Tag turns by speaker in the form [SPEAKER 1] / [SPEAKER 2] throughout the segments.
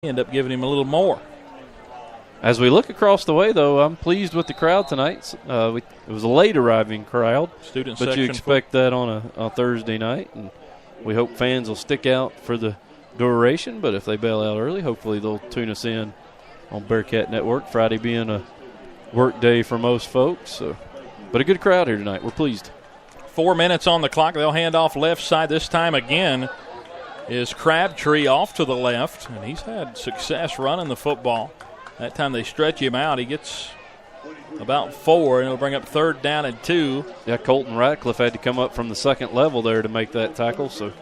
[SPEAKER 1] End up giving him a little more.
[SPEAKER 2] As we look across the way, though, I'm pleased with the crowd tonight. It was a late arriving crowd,
[SPEAKER 1] Student
[SPEAKER 2] but
[SPEAKER 1] section.
[SPEAKER 2] you expect that on a Thursday night, and we hope fans will stick out for the duration. But if they bail out early, hopefully they'll tune us in on Bearcat Network. Friday being a work day for most folks, but a good crowd here tonight. We're pleased.
[SPEAKER 1] 4 minutes on the clock. They'll hand off left side this time again. Is Crabtree off to the left, and he's had success running the football. That time they stretch him out. He gets about 4, and it'll bring up 3rd down and 2.
[SPEAKER 2] Yeah, Colton Ratcliffe had to come up from the second level there to make that tackle. So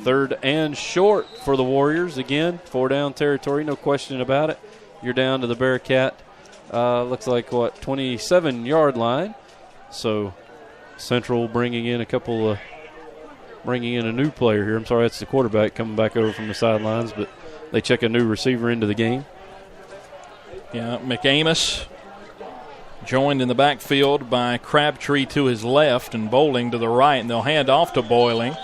[SPEAKER 2] 3rd and short for the Warriors. Again, 4-down territory, no question about it. You're down to the Bearcat, looks like, 27-yard line. So Central bringing in a new player here. I'm sorry, that's the quarterback coming back over from the sidelines, but they check a new receiver into the game.
[SPEAKER 1] Yeah, McAmis joined in the backfield by Crabtree to his left and Bowling to the right, and they'll hand off to Bowling,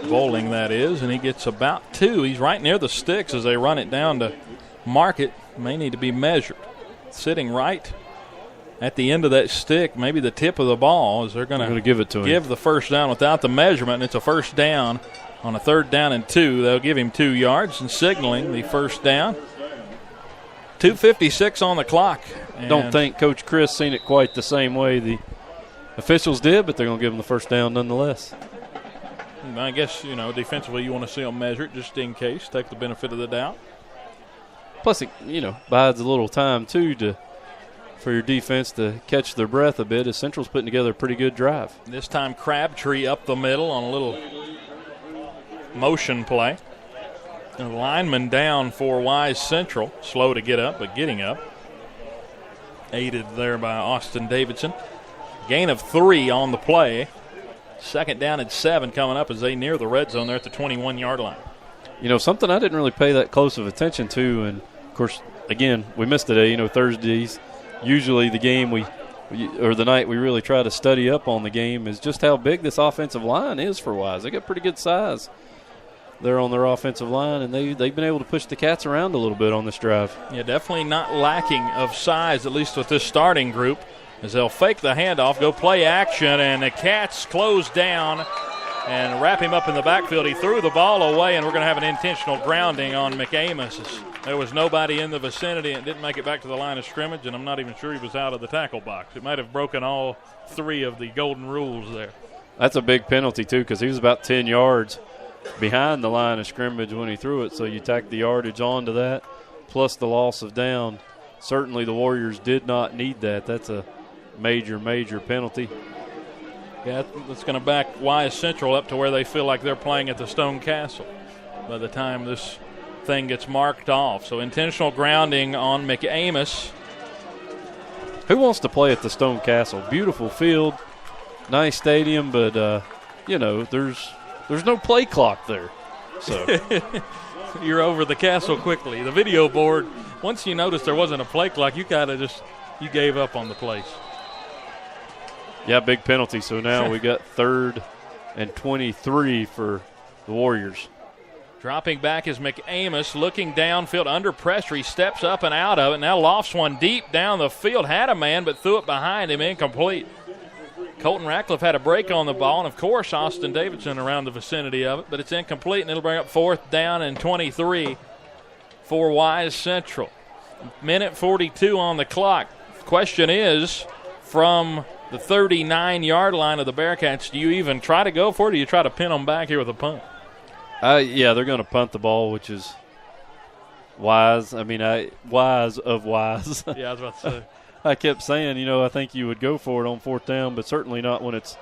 [SPEAKER 1] that is, and he gets about 2. He's right near the sticks as they run it down to mark it. May need to be measured. Sitting right at the end of that stick, maybe the tip of the ball, as they're going to
[SPEAKER 2] give it to him.
[SPEAKER 1] Give the first down without the measurement, and it's a first down on a 3rd down and 2. They'll give him 2 yards and signaling the first down. 2:56 on the clock.
[SPEAKER 2] Don't think Coach Chris seen it quite the same way the officials did, but they're going to give him the first down nonetheless.
[SPEAKER 1] I guess, defensively you want to see them measure it just in case, take the benefit of the doubt.
[SPEAKER 2] Plus, it, buys a little time, too, for your defense to catch their breath a bit as Central's putting together a pretty good drive.
[SPEAKER 1] This time Crabtree up the middle on a little motion play. The lineman down for Wise Central. Slow to get up, but getting up. Aided there by Austin Davidson. Gain of 3 on the play. 2nd down and 7 coming up as they near the red zone there at the 21-yard line.
[SPEAKER 2] Something I didn't really pay that close of attention to, and, of course, again, we missed today. Thursdays, usually the game or the night we really try to study up on the game is just how big this offensive line is for Wise. They got pretty good size there on their offensive line, and they've been able to push the Cats around a little bit on this drive.
[SPEAKER 1] Yeah, definitely not lacking of size, at least with this starting group, as they'll fake the handoff, go play action, and the Cats close down and wrap him up in the backfield. He threw the ball away, and we're going to have an intentional grounding on McAmis. There was nobody in the vicinity and didn't make it back to the line of scrimmage, and I'm not even sure he was out of the tackle box. It might have broken all 3 of the golden rules there.
[SPEAKER 2] That's a big penalty, too, because he was about 10 yards behind the line of scrimmage when he threw it, so you tack the yardage onto that, plus the loss of down. Certainly the Warriors did not need that. That's a major, major penalty.
[SPEAKER 1] Yeah, that's going to back Wise Central up to where they feel like they're playing at the Stone Castle by the time this thing gets marked off. So intentional grounding on McAmis.
[SPEAKER 2] Who wants to play at the Stone Castle? Beautiful field, nice stadium, but, there's no play clock there. So
[SPEAKER 1] you're over the castle quickly. The video board, once you noticed there wasn't a play clock, you gave up on the place.
[SPEAKER 2] Yeah, big penalty. So now we got 3rd and 23 for the Warriors.
[SPEAKER 1] Dropping back is McAmis, looking downfield under pressure. He steps up and out of it. Now lofts one deep down the field. Had a man, but threw it behind him, incomplete. Colton Ratcliffe had a break on the ball, and, of course, Austin Davidson around the vicinity of it, but it's incomplete, and it'll bring up 4th down and 23 for Wise Central. 1:42 on the clock. Question is, from the 39-yard line of the Bearcats, do you even try to go for it, or do you try to pin them back here with a punt?
[SPEAKER 2] Yeah, they're going to punt the ball, which is wise. Wise of Wise.
[SPEAKER 1] Yeah, I was about to say.
[SPEAKER 2] I kept saying, I think you would go for it on 4th down, but certainly not when it's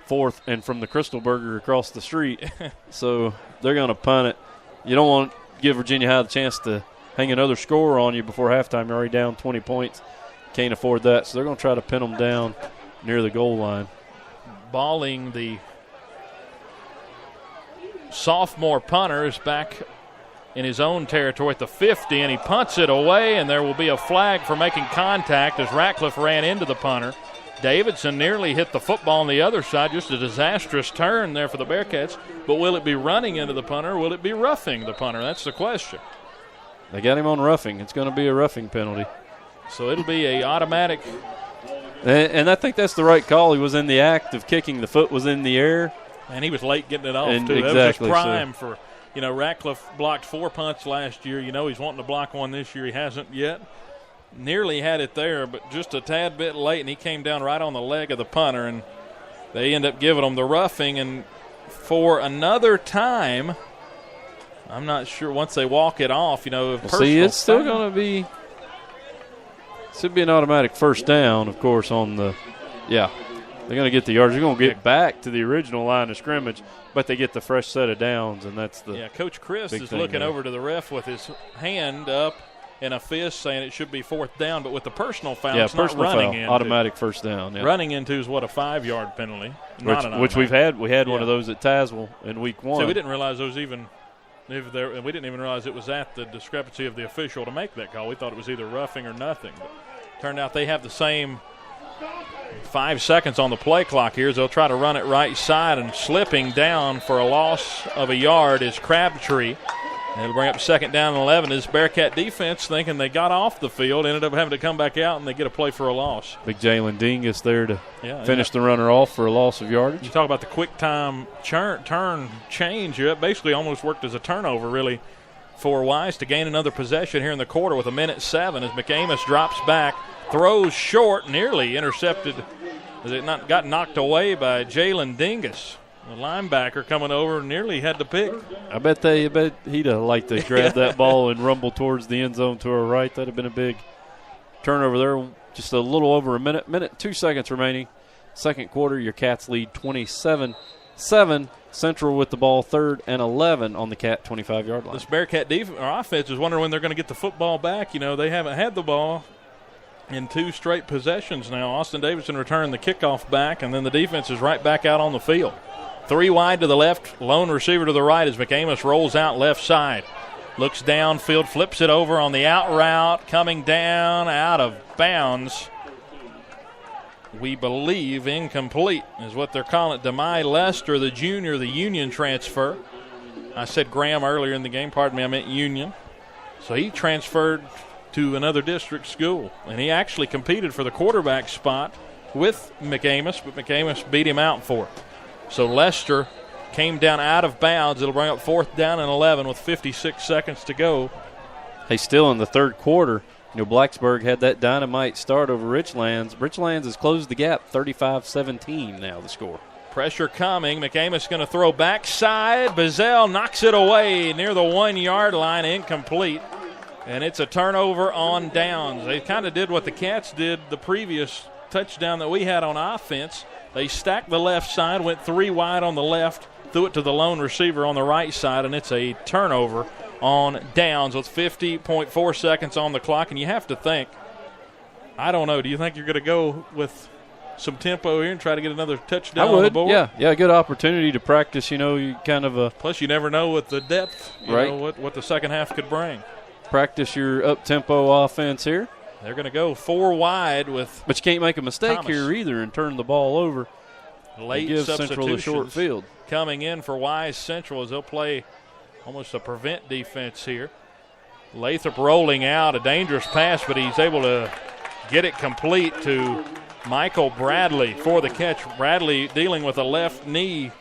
[SPEAKER 2] 4th and from the Crystal Burger across the street. So they're going to punt it. You don't want to give Virginia High the chance to hang another score on you before halftime. You're already down 20 points. Can't afford that. So they're going to try to pin them down near the goal line.
[SPEAKER 1] Balling, the sophomore punter, is back in his own territory at the 50, and he punts it away, and there will be a flag for making contact as Ratcliffe ran into the punter. Davidson nearly hit the football on the other side. Just a disastrous turn there for the Bearcats. But will it be running into the punter, or will it be roughing the punter? That's the question.
[SPEAKER 2] They got him on roughing. It's going to be a roughing penalty.
[SPEAKER 1] So it'll be a automatic.
[SPEAKER 2] And I think that's the right call. He was in the act of kicking. The foot was in the air.
[SPEAKER 1] And he was late getting it off, too.
[SPEAKER 2] Exactly,
[SPEAKER 1] that was just prime for, Ratcliffe blocked 4 punts last year. He's wanting to block one this year. He hasn't yet. Nearly had it there, but just a tad bit late, and he came down right on the leg of the punter, and they end up giving him the roughing. And for another time, I'm not sure once they walk it off,
[SPEAKER 2] see, it's still going to be – should be an automatic first down, of course, on the – yeah. They're going to get the yards. They're going to get back to the original line of scrimmage, but they get the fresh set of downs, and that's the –
[SPEAKER 1] yeah, Coach Chris is looking
[SPEAKER 2] there.
[SPEAKER 1] over to the ref with his hand up in a fist saying it should be 4th down, but with the personal foul, it's
[SPEAKER 2] personal
[SPEAKER 1] not running
[SPEAKER 2] foul,
[SPEAKER 1] into.
[SPEAKER 2] automatic first down. Yeah.
[SPEAKER 1] Running into is what, a 5-yard penalty?
[SPEAKER 2] Which we've had. We had one of those at Tazewell in week 1.
[SPEAKER 1] So we didn't realize those even – we didn't even realize it was at the discrepancy of the official to make that call. We thought it was either roughing or nothing. But turned out they have the same 5 seconds on the play clock here as they'll try to run it right side, and slipping down for a loss of a yard is Crabtree. And it'll bring up 2nd down and 11. This Bearcat defense, thinking they got off the field, ended up having to come back out, and they get a play for a loss.
[SPEAKER 2] Big Jalen Dingus there to finish the runner off for a loss of yardage.
[SPEAKER 1] You talk about the quick time turn change. It basically almost worked as a turnover, really, for Wise to gain another possession here in the quarter with 1:07 as McAmis drops back, throws short, nearly intercepted as it got knocked away by Jalen Dingus. The linebacker coming over nearly had the pick.
[SPEAKER 2] I bet he'd have liked to grab that ball and rumble towards the end zone to her right. That'd have been a big turnover there. Just a little over a minute, 2 seconds remaining. Second quarter, your Cats lead 27-7. Central with the ball, 3rd and 11 on the Cat 25-yard line.
[SPEAKER 1] This Bearcat offense is wondering when they're going to get the football back. They haven't had the ball in 2 straight possessions now. Austin Davidson returned the kickoff back, and then the defense is right back out on the field. 3 wide to the left, lone receiver to the right as McAmis rolls out left side. Looks downfield, flips it over on the out route, coming down out of bounds. We believe incomplete is what they're calling it. Demai Lester, the junior, the Union transfer. I said Graham earlier in the game. Pardon me, I meant Union. So he transferred to another district school, and he actually competed for the quarterback spot with McAmis, but McAmis beat him out for it. So Lester came down out of bounds. It'll bring up 4th down and 11 with 56 seconds to go.
[SPEAKER 2] Hey, still in the third quarter, Blacksburg had that dynamite start over Richlands. Richlands has closed the gap, 35-17 now the score.
[SPEAKER 1] Pressure coming. McAmis going to throw backside. Bazell knocks it away near the 1-yard line, incomplete. And it's a turnover on downs. They kind of did what the Cats did the previous touchdown that we had on offense. They stacked the left side, went 3 wide on the left, threw it to the lone receiver on the right side, and it's a turnover on downs with 50.4 seconds on the clock. And you have to think, I don't know, do you think you're going to go with some tempo here and try to get another touchdown on the board?
[SPEAKER 2] Yeah, good opportunity to practice, you kind of
[SPEAKER 1] Plus, you never know with the depth, what the second half could bring.
[SPEAKER 2] Practice your up-tempo offense here.
[SPEAKER 1] They're going to go 4 wide with
[SPEAKER 2] But you can't make a mistake
[SPEAKER 1] Thomas
[SPEAKER 2] here either and turn the ball over.
[SPEAKER 1] Late
[SPEAKER 2] give Central
[SPEAKER 1] substitutions
[SPEAKER 2] a short field.
[SPEAKER 1] Coming in for Wise Central as they'll play almost a prevent defense here. Lathrop rolling out, a dangerous pass, but he's able to get it complete to Michael Bradley for the catch. Bradley dealing with a left knee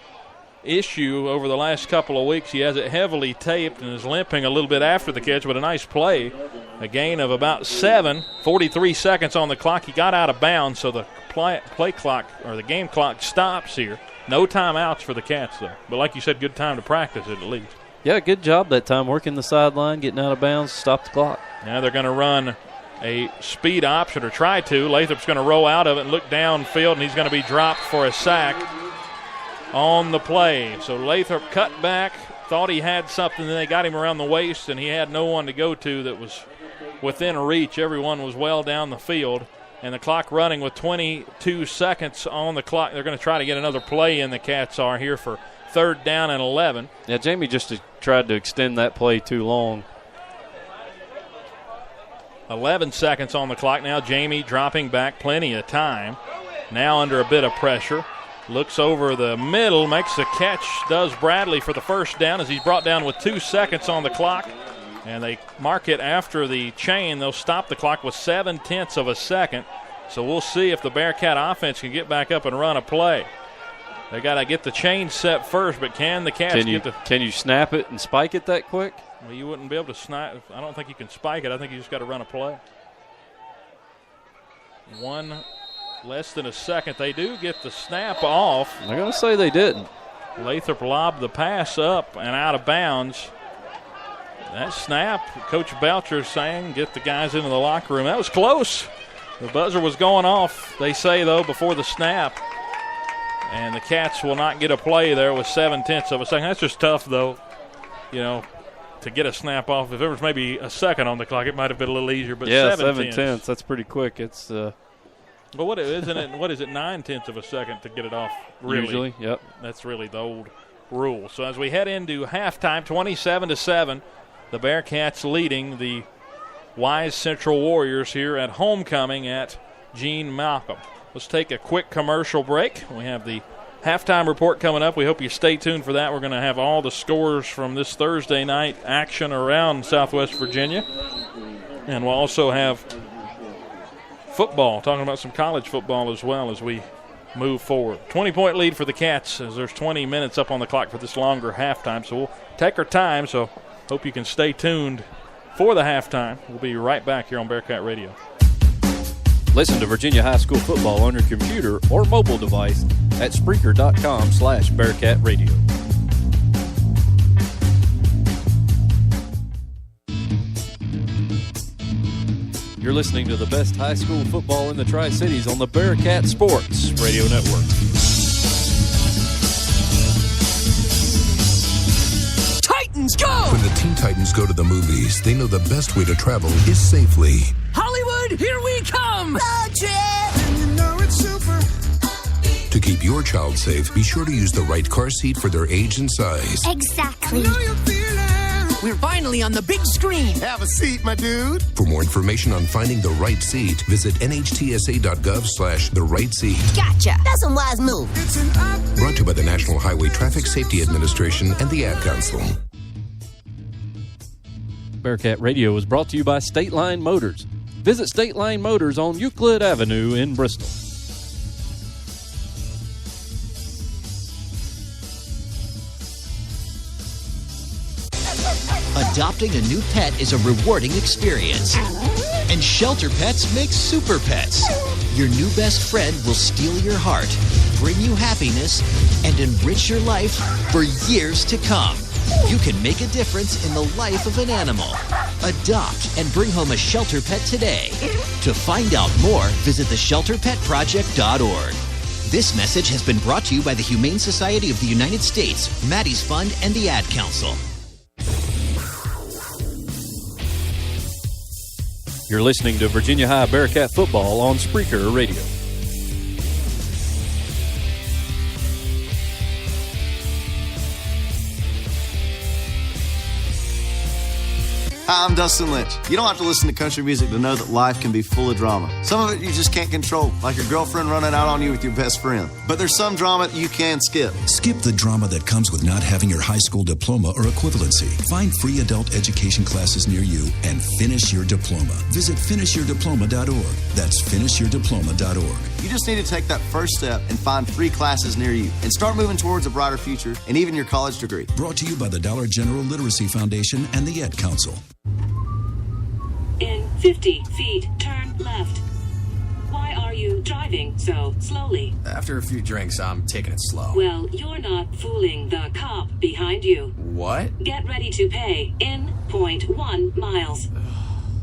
[SPEAKER 1] issue over the last couple of weeks. He has it heavily taped and is limping a little bit after the catch, but a nice play. A gain of about 7, 43 seconds on the clock. He got out of bounds, so the play clock or the game clock stops here. No timeouts for the Cats, though. But like you said, good time to practice it at least.
[SPEAKER 2] Yeah, good job that time, working the sideline, getting out of bounds, stop the clock.
[SPEAKER 1] Now they're going to run a speed option, or try to. Lathrop's going to roll out of it and look downfield, and he's going to be dropped for a sack on the play. So Lathrop cut back, thought he had something, then they got him around the waist, and he had no one to go to that was within reach. Everyone was well down the field, and the clock running with 22 seconds on the clock. They're going to try to get another play in, the Cats are, here for 3rd down and 11.
[SPEAKER 2] Yeah, Jamie just tried to extend that play too long.
[SPEAKER 1] 11 seconds on the clock now. Jamie dropping back, plenty of time. Now under a bit of pressure. Looks over the middle, makes the catch, does Bradley for the 1st down as he's brought down with 2 seconds on the clock. And they mark it after the chain. They'll stop the clock with 0.7 of a second. So we'll see if the Bearcat offense can get back up and run a play. They got to get the chain set first, but can the Cats get the...
[SPEAKER 2] Can you snap it and spike it that quick?
[SPEAKER 1] Well, you wouldn't be able to snap. I don't think you can spike it. I think you just got to run a play. Less than a second. They do get the snap off.
[SPEAKER 2] I'm going to say they didn't.
[SPEAKER 1] Lathrop lobbed the pass up and out of bounds. That snap, Coach Belcher saying, get the guys into the locker room. That was close. The buzzer was going off, they say, though, before the snap. And the Cats will not get a play there with 0.7 of a second. That's just tough, though, to get a snap off. If there was maybe a second on the clock, it might have been a little easier. But
[SPEAKER 2] yeah,
[SPEAKER 1] 0.7.
[SPEAKER 2] That's pretty quick. It's
[SPEAKER 1] well, what is it? 9/10 of a second to get it off? Really?
[SPEAKER 2] Usually, yep.
[SPEAKER 1] That's really the old rule. So as we head into halftime, 27-7, the Bearcats leading the Wise Central Warriors here at homecoming at Gene Malcolm. Let's take a quick commercial break. We have the halftime report coming up. We hope you stay tuned for that. We're going to have all the scores from this Thursday night action around Southwest Virginia. And we'll also have football, talking about some college football as well as we move forward. 20-point lead for the Cats as there's 20 minutes up on the clock for this longer halftime. So we'll take our time, so hope you can stay tuned for the halftime. We'll be right back here on Bearcat Radio.
[SPEAKER 2] Listen to Virginia High School football on your computer or mobile device at Spreaker.com/Bearcat Radio. You're listening to the best high school football in the Tri-Cities on the Bearcat Sports Radio Network.
[SPEAKER 3] Titans go!
[SPEAKER 4] When the Teen Titans go to the movies, they know the best way to travel is safely.
[SPEAKER 3] Hollywood, here we come!
[SPEAKER 5] Road trip! And you know it's super.
[SPEAKER 4] To keep your child safe, be sure to use the right car seat for their age and size.
[SPEAKER 5] Exactly.
[SPEAKER 3] I know you're feeling. We're finally on the big screen.
[SPEAKER 5] Have a seat, my dude.
[SPEAKER 4] For more information on finding the right seat, visit nhtsa.gov/the right seat.
[SPEAKER 5] Gotcha. That's some wise move.
[SPEAKER 3] It's an upbeat.
[SPEAKER 4] Brought to you by the National Highway Traffic Safety Administration and the Ad Council.
[SPEAKER 2] Bearcat Radio is brought to you by State Line Motors. Visit State Line Motors on Euclid Avenue in Bristol.
[SPEAKER 6] Adopting a new pet is a rewarding experience. And Shelter Pets makes super pets. Your new best friend will steal your heart, bring you happiness, and enrich your life for years to come. You can make a difference in the life of an animal. Adopt and bring home a shelter pet today. To find out more, visit theshelterpetproject.org. This message has been brought to you by the Humane Society of the United States, Maddie's Fund, and the Ad Council.
[SPEAKER 2] You're listening to Virginia High Bearcat football on Spreaker Radio.
[SPEAKER 7] Hi, I'm Dustin Lynch. You don't have to listen to country music to know that life can be full of drama. Some of it you just can't control, like your girlfriend running out on you with your best friend. But there's some drama that you can skip.
[SPEAKER 8] Skip the drama that comes with not having your high school diploma or equivalency. Find free adult education classes near you and finish your diploma. Visit finishyourdiploma.org. That's finishyourdiploma.org.
[SPEAKER 7] You just need to take that first step and find free classes near you and start moving towards a brighter future and even your college degree.
[SPEAKER 8] Brought to you by the Dollar General Literacy Foundation and the Ad Council.
[SPEAKER 9] In 50 feet, turn left. Why are you driving so slowly?
[SPEAKER 10] After a few drinks, I'm taking it slow.
[SPEAKER 9] Well, you're not fooling the cop behind you.
[SPEAKER 10] What?
[SPEAKER 9] Get ready to pay in 0.1 miles.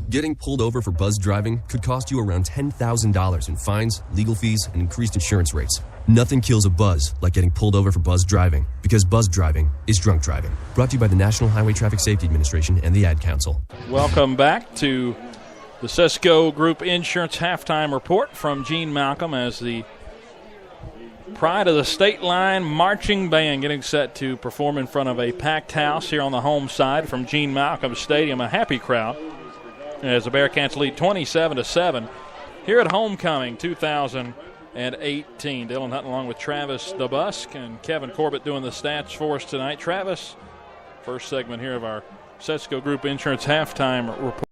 [SPEAKER 11] Getting pulled over for buzz driving could cost you around $10,000 in fines, legal fees, and increased insurance rates. Nothing kills a buzz like getting pulled over for buzz driving, because buzz driving is drunk driving. Brought to you by the National Highway Traffic Safety Administration and the Ad Council.
[SPEAKER 1] Welcome back to the Sesco Group Insurance halftime report from Gene Malcolm as the Pride of the State Line Marching Band getting set to perform in front of a packed house here on the home side from Gene Malcolm Stadium. A happy crowd as the Bearcats lead 27-7 here at homecoming 2018. Dylan Hutton along with Travis DeBusk and Kevin Corbett doing the stats for us tonight. Travis, first segment here of our Sesco Group Insurance halftime report.